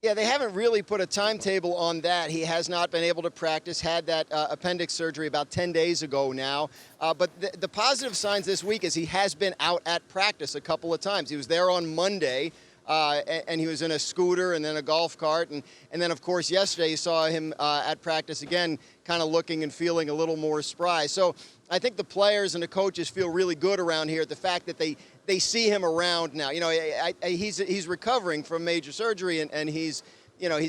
Yeah, they haven't really put a timetable on that. He has not been able to practice, had that appendix surgery about 10 days ago now. But the positive signs this week is he has been out at practice a couple of times. He was there on Monday, and he was in a scooter and then a golf cart. And then, of course, yesterday you saw him at practice again, kind of looking and feeling a little more spry. So I think the players and the coaches feel really good around here at the fact that they see him around now. You know, he's recovering from major surgery, and he's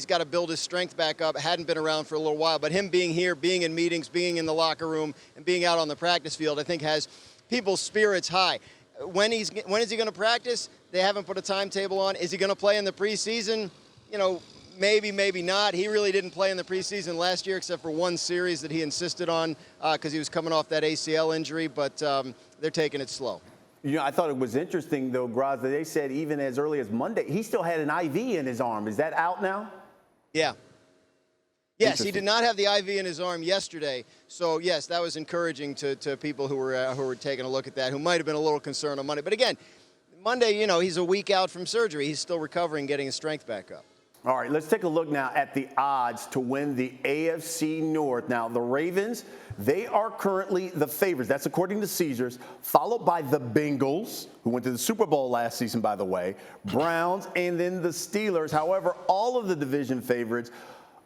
got to build his strength back up. Hadn't been around for a little while, but him being here, being in meetings, being in the locker room, and being out on the practice field, I think has people's spirits high. When is he going to practice? They haven't put a timetable on. Is he going to play in the preseason? You know, maybe, maybe not. He really didn't play in the preseason last year except for one series that he insisted on because he was coming off that ACL injury, but they're taking it slow. You know, I thought it was interesting, though, Graz, that they said even as early as Monday, he still had an IV in his arm. Is that out now? Yeah. Yes, he did not have the IV in his arm yesterday. So, yes, that was encouraging to people who were taking a look at that, who might have been a little concerned on Monday. But, again, Monday, you know, he's a week out from surgery. He's still recovering, getting his strength back up. All right, let's take a look now at the odds to win the AFC North. Now, the Ravens, they are currently the favorites. That's according to Caesars, followed by the Bengals, who went to the Super Bowl last season, by the way, Browns, and then the Steelers. However, all of the division favorites,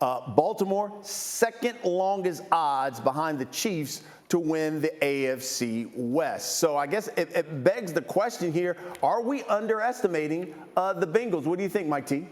Baltimore, second longest odds behind the Chiefs to win the AFC West. So I guess it begs the question here, are we underestimating the Bengals? What do you think, Mike T?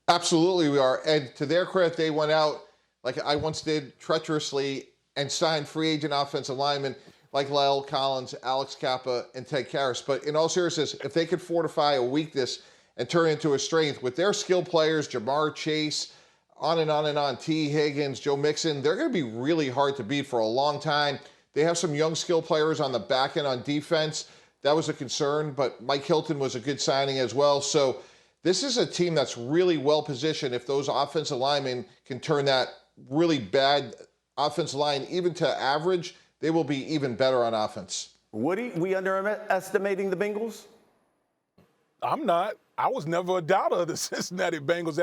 Absolutely we are. And to their credit, they went out, like I once did, treacherously and signed free agent offensive linemen like Lyle Collins, Alex Kappa, and Ted Karras. But in all seriousness, if they could fortify a weakness and turn it into a strength with their skilled players, Jamar Chase, on and on and on, T. Higgins, Joe Mixon, they're going to be really hard to beat for a long time. They have some young skilled players on the back end on defense. That was a concern, but Mike Hilton was a good signing as well. So this is a team that's really well positioned. If those offensive linemen can turn that really bad offensive line even to average, they will be even better on offense. Woody, we underestimating the Bengals? I'm not. I was never a doubter of the Cincinnati Bengals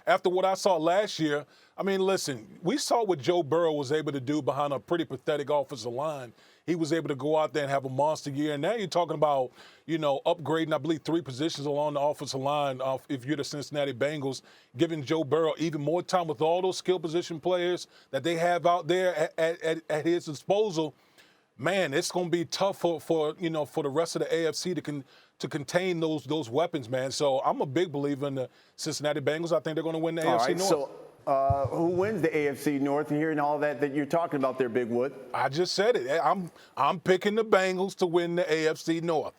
after what I saw last year. I mean, listen, we saw what Joe Burrow was able to do behind a pretty pathetic offensive line. He was able to go out there and have a monster year. And now you're talking about, you know, upgrading, I believe, 3 positions along the offensive line if you're the Cincinnati Bengals, giving Joe Burrow even more time with all those skill position players that they have out there at his disposal. Man, it's going to be tough for the rest of the AFC to contain those weapons, man. So I'm a big believer in the Cincinnati Bengals. I think they're going to win the AFC North. So who wins the AFC North? And hearing all that you're talking about there, Big Wood. I just said it. I'm picking the Bengals to win the AFC North.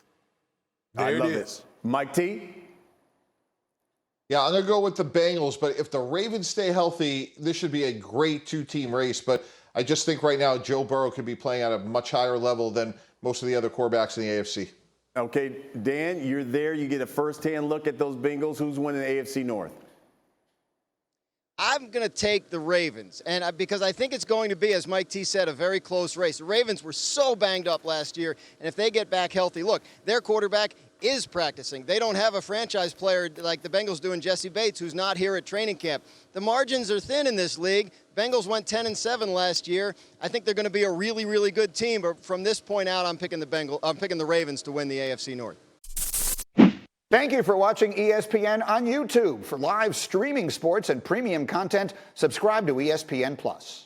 There it is. Mike T? Yeah, I'm going to go with the Bengals, but if the Ravens stay healthy, this should be a great 2-team race. But I just think right now Joe Burrow could be playing at a much higher level than most of the other quarterbacks in the AFC. Okay, Dan, you're there. You get a first-hand look at those Bengals. Who's winning the AFC North? I'm going to take the Ravens, and because I think it's going to be, as Mike T said, a very close race. The Ravens were so banged up last year, and if they get back healthy, look, their quarterback is practicing. They don't have a franchise player like the Bengals do in Jesse Bates, who's not here at training camp. The margins are thin in this league. Bengals went 10-7 last year. I think they're going to be a really, really good team, but from this point out, I'm picking the Ravens to win the AFC North. Thank you for watching ESPN on YouTube. For live streaming sports and premium content, subscribe to ESPN+.